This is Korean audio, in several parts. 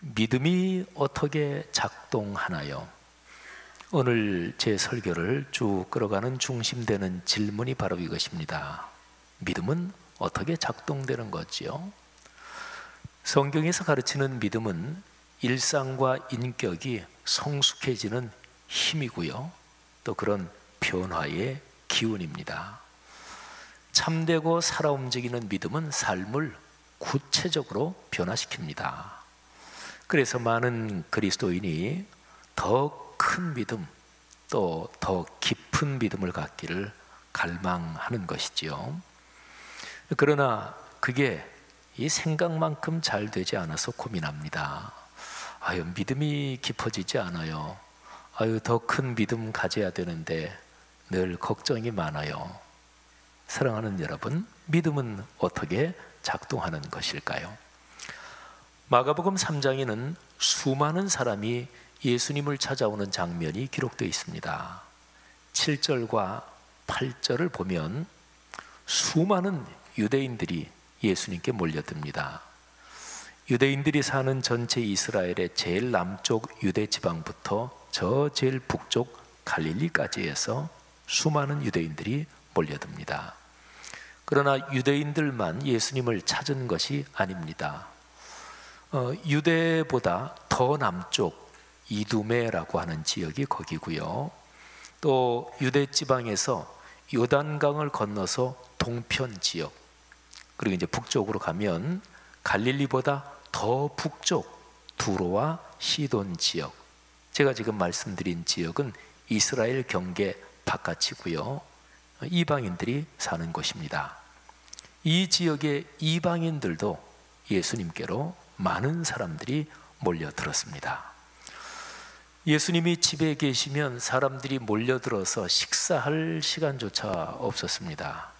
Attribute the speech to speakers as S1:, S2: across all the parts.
S1: 믿음이 어떻게 작동하나요? 오늘 제 설교를 쭉 끌어가는 중심되는 질문이 바로 이것입니다. 믿음은 어떻게 작동되는 거지요? 성경에서 가르치는 믿음은 일상과 인격이 성숙해지는 힘이고요, 또 그런 변화의 기운입니다. 참되고 살아 움직이는 믿음은 삶을 구체적으로 변화시킵니다. 그래서 많은 그리스도인이 더 큰 믿음, 또 더 깊은 믿음을 갖기를 갈망하는 것이지요. 그러나 그게 이 생각만큼 잘 되지 않아서 고민합니다. 아유, 믿음이 깊어지지 않아요. 아유, 더 큰 믿음 가져야 되는데 늘 걱정이 많아요. 사랑하는 여러분, 믿음은 어떻게 작동하는 것일까요? 마가복음 3장에는 수많은 사람이 예수님을 찾아오는 장면이 기록되어 있습니다. 7절과 8절을 보면 수많은 유대인들이 예수님께 몰려듭니다. 유대인들이 사는 전체 이스라엘의 제일 남쪽 유대 지방부터 저 제일 북쪽 갈릴리까지 해서 수많은 유대인들이 몰려듭니다. 그러나 유대인들만 예수님을 찾은 것이 아닙니다. 유대보다 더 남쪽 이두메라고 하는 지역이 거기고요, 또 유대 지방에서 요단강을 건너서 동편 지역, 그리고 이제 북쪽으로 가면 갈릴리보다 더 북쪽 두로와 시돈 지역, 제가 지금 말씀드린 지역은 이스라엘 경계 바깥이고요, 이방인들이 사는 곳입니다. 이 지역의 이방인들도 예수님께로 많은 사람들이 몰려들었습니다. 예수님이 집에 계시면 사람들이 몰려들어서 식사할 시간조차 없었습니다.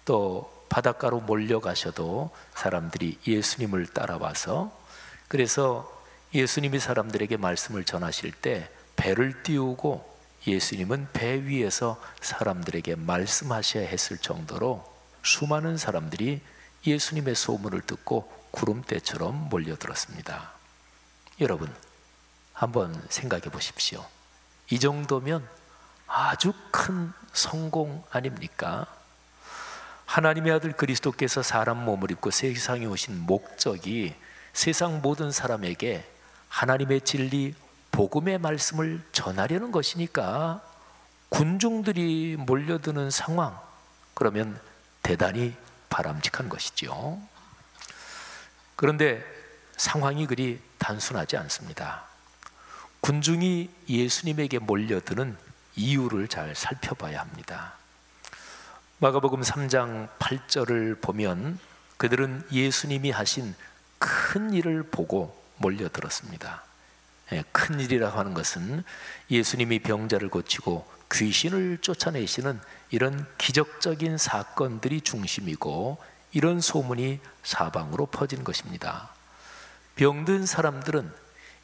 S1: 또 바닷가로 몰려가셔도 사람들이 예수님을 따라와서, 그래서 예수님이 사람들에게 말씀을 전하실 때 배를 띄우고 예수님은 배 위에서 사람들에게 말씀하셔야 했을 정도로 수많은 사람들이 예수님의 소문을 듣고 구름대처럼 몰려들었습니다. 여러분, 한번 생각해 보십시오. 이 정도면 아주 큰 성공 아닙니까? 하나님의 아들 그리스도께서 사람 몸을 입고 세상에 오신 목적이 세상 모든 사람에게 하나님의 진리, 복음의 말씀을 전하려는 것이니까 군중들이 몰려드는 상황, 그러면 대단히 바람직한 것이죠. 그런데 상황이 그리 단순하지 않습니다. 군중이 예수님에게 몰려드는 이유를 잘 살펴봐야 합니다. 마가복음 3장 8절을 보면 그들은 예수님이 하신 큰 일을 보고 몰려들었습니다. 큰 일이라고 하는 것은 예수님이 병자를 고치고 귀신을 쫓아내시는 이런 기적적인 사건들이 중심이고, 이런 소문이 사방으로 퍼진 것입니다. 병든 사람들은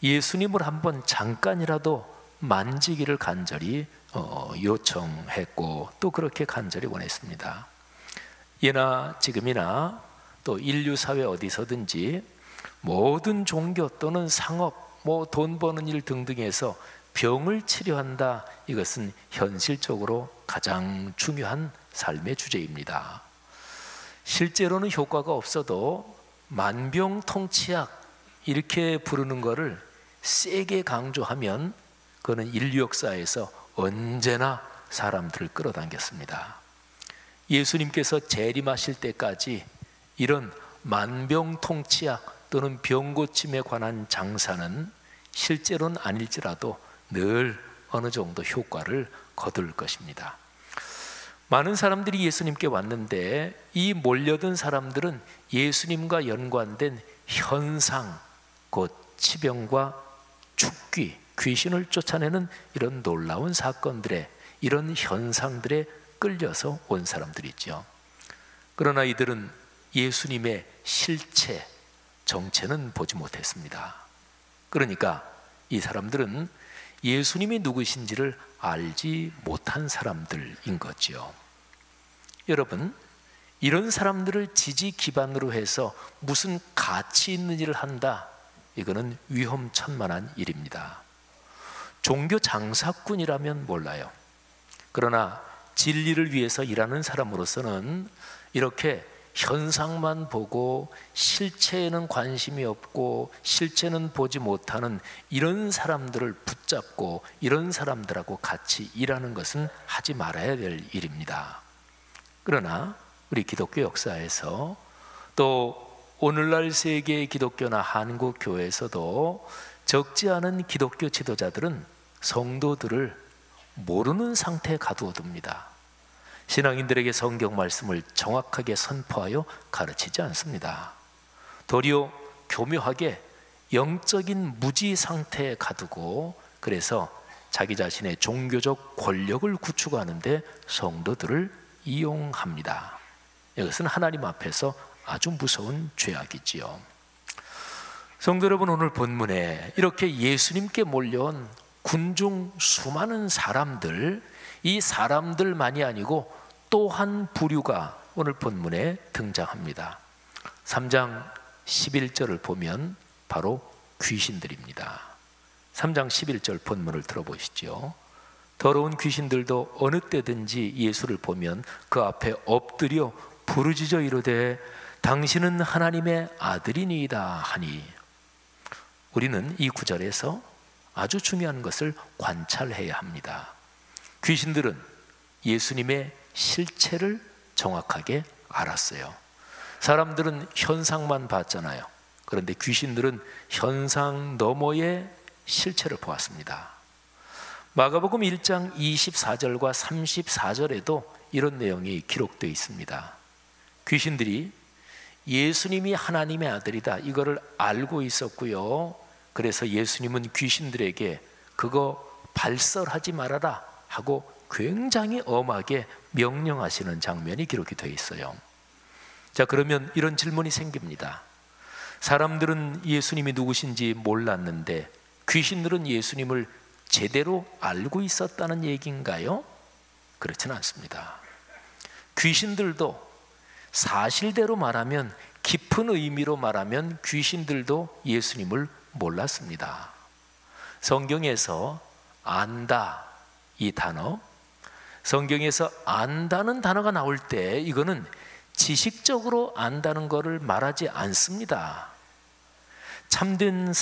S1: 예수님을 한번 잠깐이라도 만지기를 간절히 요청했고, 또 그렇게 간절히 원했습니다. 예나 지금이나 또 인류 사회 어디서든지 모든 종교 또는 상업, 돈 버는 일 등등에서 병을 치료한다, 이것은 현실적으로 가장 중요한 삶의 주제입니다. 실제로는 효과가 없어도 만병통치약 이렇게 부르는 것을 세게 강조하면 그거는 인류 역사에서 언제나 사람들을 끌어당겼습니다. 예수님께서 재림하실 때까지 이런 만병통치약 또는 병고침에 관한 장사는 실제로는 아닐지라도 늘 어느 정도 효과를 거둘 것입니다. 많은 사람들이 예수님께 왔는데 이 몰려든 사람들은 예수님과 연관된 현상, 곧 치병과 축귀, 귀신을 쫓아내는 이런 놀라운 사건들에, 이런 현상들에 끌려서 온 사람들이죠. 그러나 이들은 예수님의 실체, 정체는 보지 못했습니다. 그러니까 이 사람들은 예수님이 누구신지를 알지 못한 사람들인 거죠. 여러분, 이런 사람들을 지지 기반으로 해서 무슨 가치 있는 일을 한다, 이거는 위험천만한 일입니다. 종교 장사꾼이라면 몰라요. 그러나 진리를 위해서 일하는 사람으로서는 이렇게 현상만 보고 실체에는 관심이 없고 실체는 보지 못하는 이런 사람들을 붙잡고 이런 사람들하고 같이 일하는 것은 하지 말아야 될 일입니다. 그러나 우리 기독교 역사에서 또 오늘날 세계의 기독교나 한국 교회에서도 적지 않은 기독교 지도자들은 성도들을 모르는 상태에 가두어둡니다. 신앙인들에게 성경 말씀을 정확하게 선포하여 가르치지 않습니다. 도리어 교묘하게 영적인 무지 상태에 가두고 그래서 자기 자신의 종교적 권력을 구축하는데 성도들을 이용합니다. 이것은 하나님 앞에서 아주 무서운 죄악이지요. 성도 여러분, 오늘 본문에 이렇게 예수님께 몰려온 군중 수많은 사람들, 이 사람들만이 아니고 또 한 부류가 오늘 본문에 등장합니다. 3장 11절을 보면 바로 귀신들입니다. 3장 11절 본문을 들어보시죠. 더러운 귀신들도 어느 때든지 예수를 보면 그 앞에 엎드려 부르짖어 이르되 당신은 하나님의 아들이니이다 하니. 우리는 이 구절에서 아주 중요한 것을 관찰해야 합니다. 귀신들은 예수님의 실체를 정확하게 알았어요. 사람들은 현상만 봤잖아요. 그런데 귀신들은 현상 너머의 실체를 보았습니다. 마가복음 1장 24절과 34절에도 이런 내용이 기록되어 있습니다. 귀신들이 예수님이 하나님의 아들이다 이거를 알고 있었고요. 그래서 예수님은 귀신들에게 그거 발설하지 말아라 하고 굉장히 엄하게 명령하시는 장면이 기록이 되어 있어요. 자, 그러면 이런 질문이 생깁니다. 사람들은 예수님이 누구신지 몰랐는데 귀신들은 예수님을 제대로 알고 있었다는 얘기인가요? 그렇지는 않습니다. 귀신들도 사실대로 말하면, 깊은 의미로 말하면 귀신들도 예수님을 몰랐습니다. 성경에서 안다 이 단어, 성경에서 안다는 단어가 나올 때 이거는 지식적으로 안다는 것을 말하지 않습니다. 참된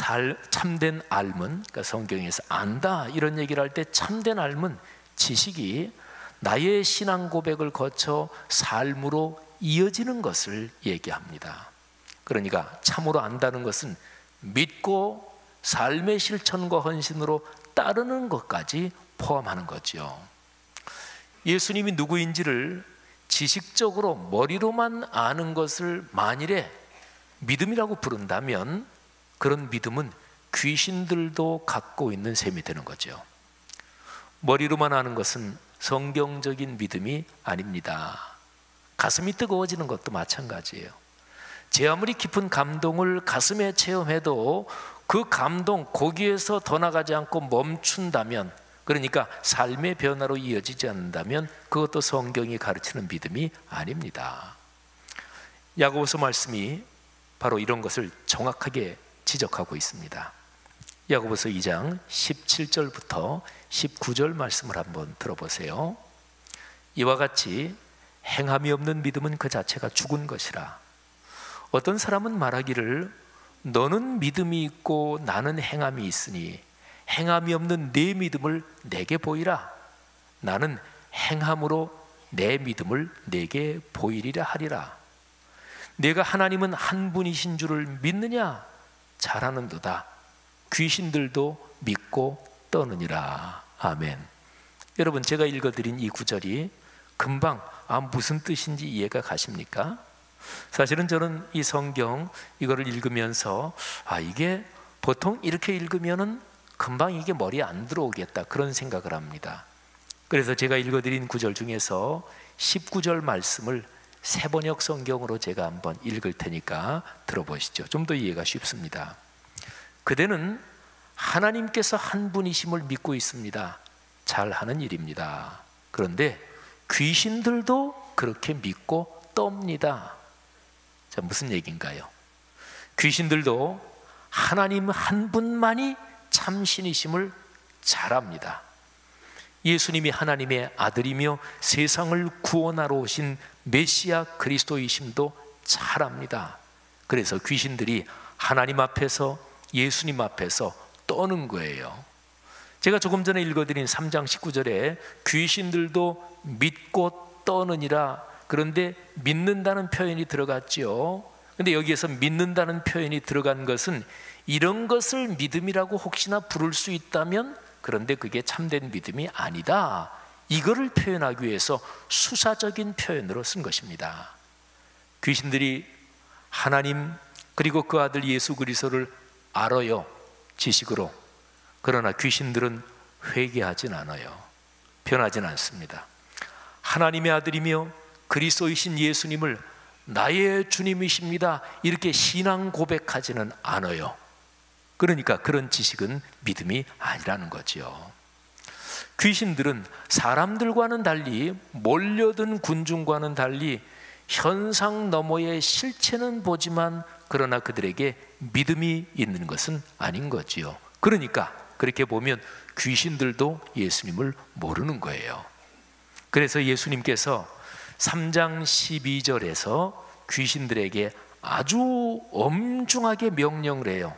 S1: 알문, 그러니까 성경에서 안다 이런 얘기를 할 때 참된 알문, 지식이 나의 신앙 고백을 거쳐 삶으로 이어지는 것을 얘기합니다. 그러니까 참으로 안다는 것은 믿고 삶의 실천과 헌신으로 따르는 것까지 포함하는 거죠. 예수님이 누구인지를 지식적으로 머리로만 아는 것을 만일에 믿음이라고 부른다면 그런 믿음은 귀신들도 갖고 있는 셈이 되는 거죠. 머리로만 아는 것은 성경적인 믿음이 아닙니다. 가슴이 뜨거워지는 것도 마찬가지예요. 제 아무리 깊은 감동을 가슴에 체험해도 그 감동 거기에서 더 나가지 않고 멈춘다면, 그러니까 삶의 변화로 이어지지 않는다면 그것도 성경이 가르치는 믿음이 아닙니다. 야고보서 말씀이 바로 이런 것을 정확하게 지적하고 있습니다. 야고보서 2장 17절부터 19절 말씀을 한번 들어보세요. 이와 같이 행함이 없는 믿음은 그 자체가 죽은 것이라. 어떤 사람은 말하기를 너는 믿음이 있고 나는 행함이 있으니 행함이 없는 내 믿음을 내게 보이라. 나는 행함으로 내 믿음을 내게 보이리라 하리라. 내가 하나님은 한 분이신 줄을 믿느냐? 잘하는도다. 귀신들도 믿고 떠느니라. 아멘. 여러분, 제가 읽어드린 이 구절이 금방 무슨 뜻인지 이해가 가십니까? 사실은 저는 이 성경 이거를 읽으면서 이게 보통 이렇게 읽으면은 금방 이게 머리에 안 들어오겠다 그런 생각을 합니다. 그래서 제가 읽어드린 구절 중에서 19절 말씀을 새번역 성경으로 제가 한번 읽을 테니까 들어보시죠. 좀 더 이해가 쉽습니다. 그대는 하나님께서 한 분이심을 믿고 있습니다. 잘하는 일입니다. 그런데 귀신들도 그렇게 믿고 떱니다. 자, 무슨 얘기인가요? 귀신들도 하나님 한 분만이 참신이심을 잘 압니다. 예수님이 하나님의 아들이며 세상을 구원하러 오신 메시아 그리스도이심도 잘 압니다. 그래서 귀신들이 하나님 앞에서, 예수님 앞에서 떠는 거예요. 제가 조금 전에 읽어드린 3장 19절에 귀신들도 믿고 떠느니라, 그런데 믿는다는 표현이 들어갔죠. 근데 여기에서 믿는다는 표현이 들어간 것은 이런 것을 믿음이라고 혹시나 부를 수 있다면, 그런데 그게 참된 믿음이 아니다, 이거를 표현하기 위해서 수사적인 표현으로 쓴 것입니다. 귀신들이 하나님 그리고 그 아들 예수 그리스도를 알아요, 지식으로. 그러나 귀신들은 회개하진 않아요. 변하진 않습니다. 하나님의 아들이며 그리스도이신 예수님을 나의 주님이십니다, 이렇게 신앙 고백하지는 않아요. 그러니까 그런 지식은 믿음이 아니라는 거죠. 귀신들은 사람들과는 달리, 몰려든 군중과는 달리 현상 너머의 실체는 보지만 그러나 그들에게 믿음이 있는 것은 아닌 거지요. 그러니까 그렇게 보면 귀신들도 예수님을 모르는 거예요. 그래서 예수님께서 3장 12절에서 귀신들에게 아주 엄중하게 명령을 해요.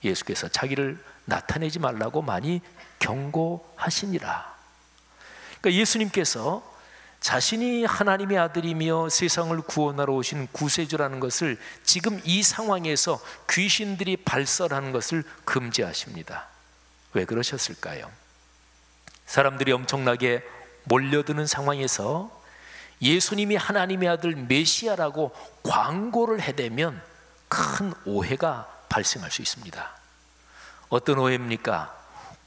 S1: 예수께서 자기를 나타내지 말라고 많이 경고하시니라. 그러니까 예수님께서 자신이 하나님의 아들이며 세상을 구원하러 오신 구세주라는 것을 지금 이 상황에서 귀신들이 발설하는 것을 금지하십니다. 왜 그러셨을까요? 사람들이 엄청나게 몰려드는 상황에서 예수님이 하나님의 아들 메시아라고 광고를 해대면 큰 오해가 발생할 수 있습니다. 어떤 오해입니까?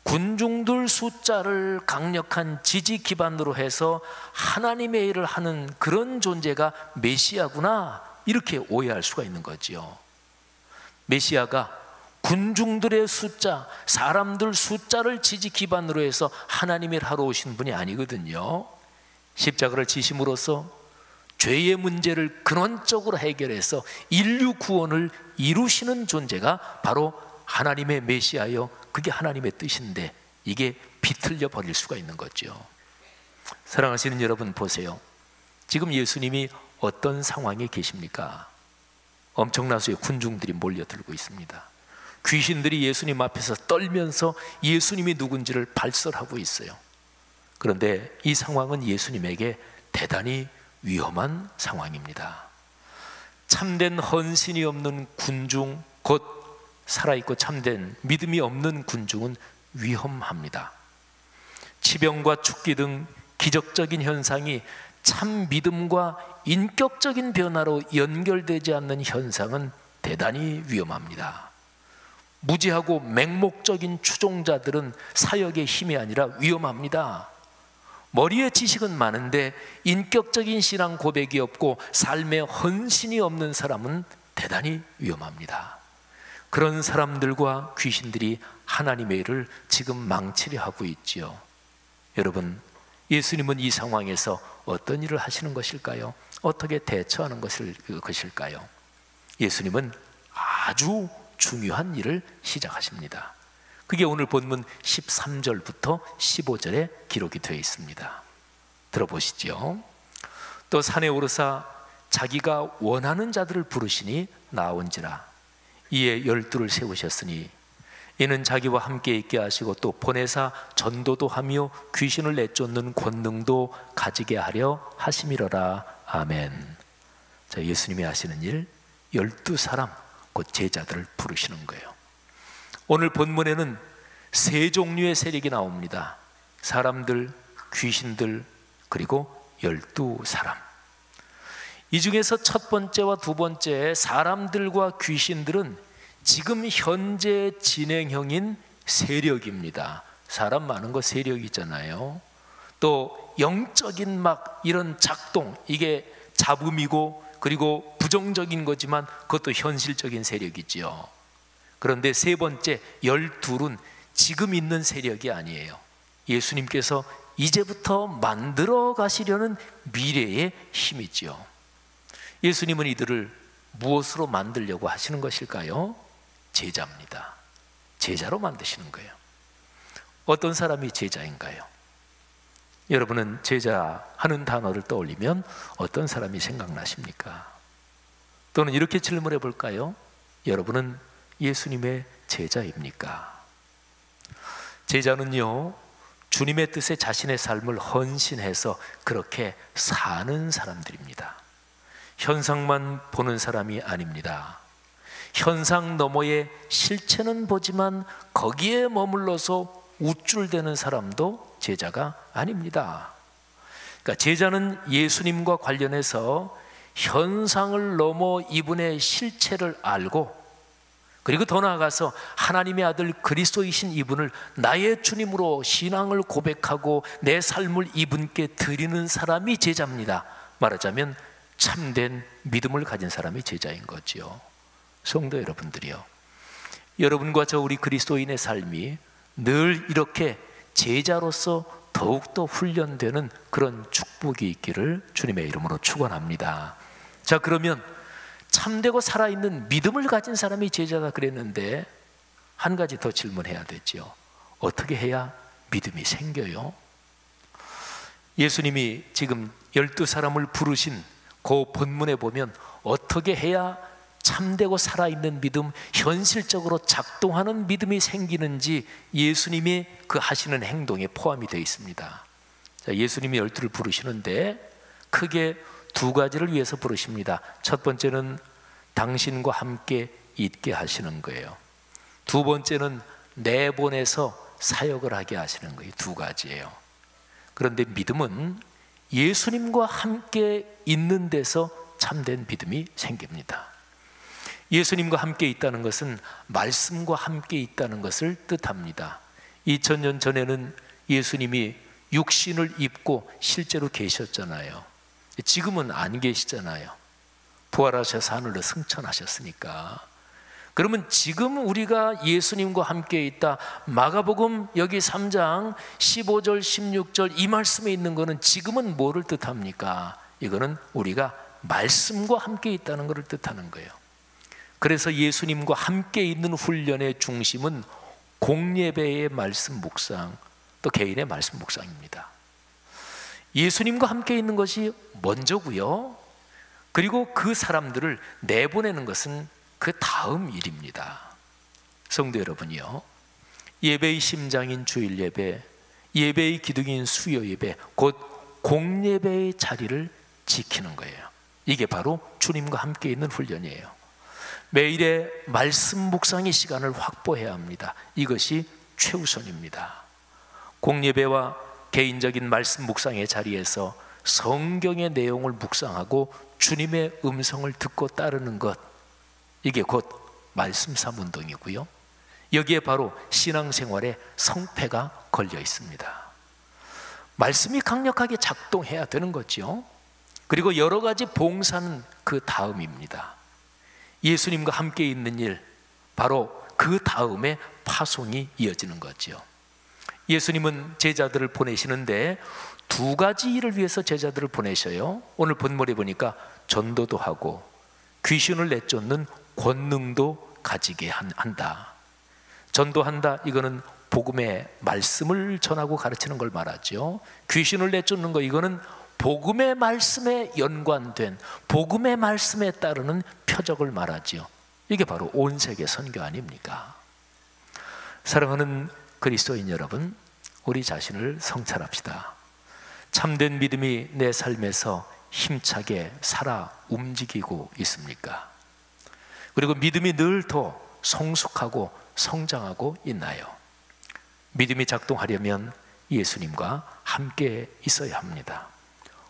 S1: 군중들 숫자를 강력한 지지 기반으로 해서 하나님의 일을 하는 그런 존재가 메시아구나, 이렇게 오해할 수가 있는 거지요. 메시아가 군중들의 숫자, 사람들 숫자를 지지 기반으로 해서 하나님의 일을 하러 오신 분이 아니거든요. 십자가를 지심으로써 죄의 문제를 근원적으로 해결해서 인류 구원을 이루시는 존재가 바로 하나님의 메시아요, 그게 하나님의 뜻인데 이게 비틀려 버릴 수가 있는 거죠. 사랑하시는 여러분, 보세요. 지금 예수님이 어떤 상황에 계십니까? 엄청난 수의 군중들이 몰려들고 있습니다. 귀신들이 예수님 앞에서 떨면서 예수님이 누군지를 발설하고 있어요. 그런데 이 상황은 예수님에게 대단히 위험한 상황입니다. 참된 헌신이 없는 군중, 곧 살아있고 참된 믿음이 없는 군중은 위험합니다. 치병과 죽기 등 기적적인 현상이 참 믿음과 인격적인 변화로 연결되지 않는 현상은 대단히 위험합니다. 무지하고 맹목적인 추종자들은 사역의 힘이 아니라 위험합니다. 머리에 지식은 많은데 인격적인 신앙 고백이 없고 삶에 헌신이 없는 사람은 대단히 위험합니다. 그런 사람들과 귀신들이 하나님의 일을 지금 망치려 하고 있지요. 여러분, 예수님은 이 상황에서 어떤 일을 하시는 것일까요? 어떻게 대처하는 것일까요? 예수님은 아주 중요한 일을 시작하십니다. 그게 오늘 본문 13절부터 15절에 기록이 되어 있습니다. 들어보시죠. 또 산에 오르사 자기가 원하는 자들을 부르시니 나온지라. 이에 12를 세우셨으니 이는 자기와 함께 있게 하시고 또 보내사 전도도 하며 귀신을 내쫓는 권능도 가지게 하려 하심이로라. 아멘. 자, 예수님이 하시는 일, 12사람 곧 제자들을 부르시는 거예요. 오늘 본문에는 세 종류의 세력이 나옵니다. 사람들, 귀신들, 그리고 12사람. 이 중에서 첫 번째와 두 번째 사람들과 귀신들은 지금 현재 진행형인 세력입니다. 사람 많은 거 세력이잖아요. 또 영적인 막 이런 작동, 이게 잡음이고 그리고 부정적인 거지만 그것도 현실적인 세력이지요. 그런데 세 번째 12은 지금 있는 세력이 아니에요. 예수님께서 이제부터 만들어 가시려는 미래의 힘이지요. 예수님은 이들을 무엇으로 만들려고 하시는 것일까요? 제자입니다. 제자로 만드시는 거예요. 어떤 사람이 제자인가요? 여러분은 제자 하는 단어를 떠올리면 어떤 사람이 생각나십니까? 또는 이렇게 질문해 볼까요? 여러분은 예수님의 제자입니까? 제자는요, 주님의 뜻에 자신의 삶을 헌신해서 그렇게 사는 사람들입니다. 현상만 보는 사람이 아닙니다. 현상 너머의 실체는 보지만 거기에 머물러서 우쭐대는 사람도 제자가 아닙니다. 그러니까 제자는 예수님과 관련해서 현상을 넘어 이분의 실체를 알고, 그리고 더 나아가서 하나님의 아들 그리스도이신 이분을 나의 주님으로 신앙을 고백하고 내 삶을 이분께 드리는 사람이 제자입니다. 말하자면 참된 믿음을 가진 사람이 제자인 거지요. 성도 여러분들이요, 여러분과 저 우리 그리스도인의 삶이 늘 이렇게 제자로서 더욱더 훈련되는 그런 축복이 있기를 주님의 이름으로 축원합니다. 자, 그러면 참되고 살아있는 믿음을 가진 사람이 제자다 그랬는데 한 가지 더 질문해야 되죠. 어떻게 해야 믿음이 생겨요? 예수님이 지금 12사람을 부르신 그 본문에 보면 어떻게 해야 참되고 살아있는 믿음, 현실적으로 작동하는 믿음이 생기는지 예수님이 그 하시는 행동에 포함이 되어 있습니다. 자, 예수님이 12를 부르시는데 크게 두 가지를 위해서 부르십니다. 첫 번째는 당신과 함께 있게 하시는 거예요. 두 번째는 내보내서 사역을 하게 하시는 거예요. 두 가지예요. 그런데 믿음은 예수님과 함께 있는 데서 참된 믿음이 생깁니다. 예수님과 함께 있다는 것은 말씀과 함께 있다는 것을 뜻합니다. 2000년 전에는 예수님이 육신을 입고 실제로 계셨잖아요. 지금은 안 계시잖아요. 부활하셔서 하늘로 승천하셨으니까. 그러면 지금 우리가 예수님과 함께 있다, 마가복음 여기 3장 15절 16절 이 말씀에 있는 거는 지금은 뭐를 뜻합니까? 이거는 우리가 말씀과 함께 있다는 것을 뜻하는 거예요. 그래서 예수님과 함께 있는 훈련의 중심은 공예배의 말씀 묵상, 또 개인의 말씀 묵상입니다. 예수님과 함께 있는 것이 먼저고요, 그리고 그 사람들을 내보내는 것은 그 다음 일입니다. 성도 여러분이요, 예배의 심장인 주일 예배, 예배의 기둥인 수요 예배, 곧 공예배의 자리를 지키는 거예요. 이게 바로 주님과 함께 있는 훈련이에요. 매일의 말씀 묵상의 시간을 확보해야 합니다. 이것이 최우선입니다. 공예배와 개인적인 말씀 묵상의 자리에서 성경의 내용을 묵상하고 주님의 음성을 듣고 따르는 것, 이게 곧 말씀 삼운동이고요, 여기에 바로 신앙생활의 성패가 걸려 있습니다. 말씀이 강력하게 작동해야 되는 거죠. 그리고 여러 가지 봉사는 그 다음입니다. 예수님과 함께 있는 일, 바로 그 다음에 파송이 이어지는 거죠. 예수님은 제자들을 보내시는데 두 가지 일을 위해서 제자들을 보내셔요. 오늘 본문에 보니까 전도도 하고 귀신을 내쫓는 권능도 가지게 한다. 전도한다, 이거는 복음의 말씀을 전하고 가르치는 걸 말하죠. 귀신을 내쫓는 거, 이거는 복음의 말씀에 연관된, 복음의 말씀에 따르는 표적을 말하지요. 이게 바로 온 세계 선교 아닙니까? 사랑하는 그리스도인 여러분, 우리 자신을 성찰합시다. 참된 믿음이 내 삶에서 힘차게 살아 움직이고 있습니까? 그리고 믿음이 늘 더 성숙하고 성장하고 있나요? 믿음이 작동하려면 예수님과 함께 있어야 합니다.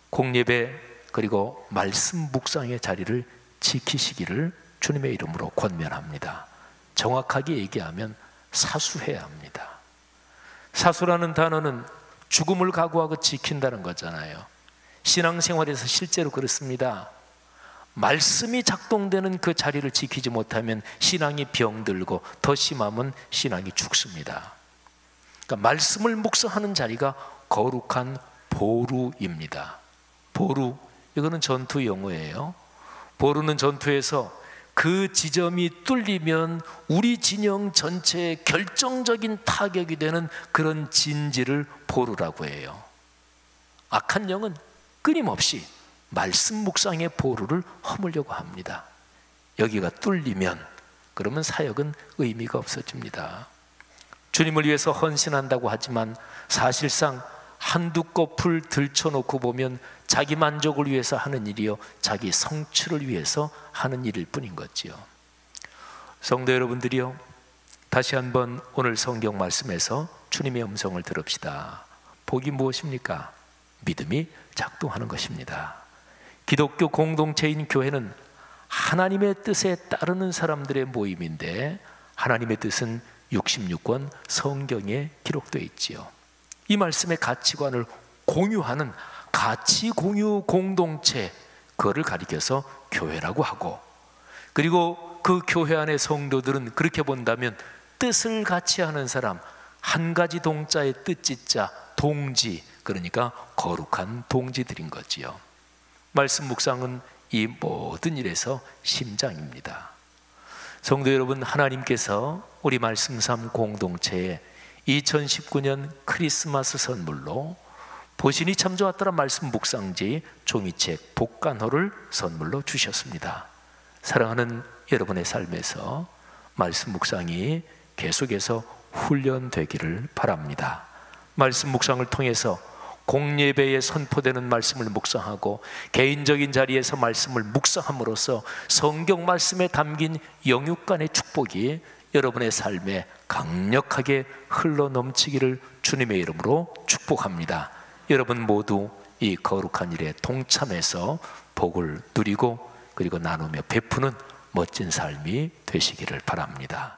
S1: 공예배 그리고 말씀 묵상의 자리를 지키시기를 주님의 이름으로 권면합니다. 정확하게 얘기하면 사수해야 합니다. 사수라는 단어는 죽음을 각오하고 지킨다는 거잖아요. 신앙생활에서 실제로 그렇습니다. 말씀이 작동되는 그 자리를 지키지 못하면 신앙이 병들고 더 심하면 신앙이 죽습니다. 그러니까 말씀을 묵상하는 자리가 거룩한 보루입니다. 보루, 이거는 전투 용어예요. 보루는 전투에서 그 지점이 뚫리면 우리 진영 전체에 결정적인 타격이 되는 그런 진지를 보루라고 해요. 악한 영은 끊임없이 말씀 묵상의 보루를 허물려고 합니다. 여기가 뚫리면 그러면 사역은 의미가 없어집니다. 주님을 위해서 헌신한다고 하지만 사실상 한두 껍을 들쳐놓고 보면 자기 만족을 위해서 하는 일이요, 자기 성취를 위해서 하는 일일 뿐인 거지요. 성도 여러분들이요, 다시 한번 오늘 성경 말씀에서 주님의 음성을 들읍시다. 복이 무엇입니까? 믿음이 작동하는 것입니다. 기독교 공동체인 교회는 하나님의 뜻에 따르는 사람들의 모임인데, 하나님의 뜻은 66권 성경에 기록되어 있지요. 이 말씀의 가치관을 공유하는 가치 공유 공동체, 그거를 가리켜서 교회라고 하고, 그리고 그 교회 안의 성도들은 그렇게 본다면 뜻을 같이 하는 사람, 한 가지 동자의 뜻짓자 동지, 그러니까 거룩한 동지들인 거지요. 말씀 묵상은 이 모든 일에서 심장입니다. 성도 여러분, 하나님께서 우리 말씀 삶 공동체에 2019년 크리스마스 선물로 보신이 참 좋았더라 말씀 묵상지 종이책 복간호를 선물로 주셨습니다. 사랑하는 여러분의 삶에서 말씀 묵상이 계속해서 훈련되기를 바랍니다. 말씀 묵상을 통해서 공예배에 선포되는 말씀을 묵상하고 개인적인 자리에서 말씀을 묵상함으로써 성경 말씀에 담긴 영육간의 축복이 여러분의 삶에 강력하게 흘러넘치기를 주님의 이름으로 축복합니다. 여러분 모두 이 거룩한 일에 동참해서 복을 누리고 그리고 나누며 베푸는 멋진 삶이 되시기를 바랍니다.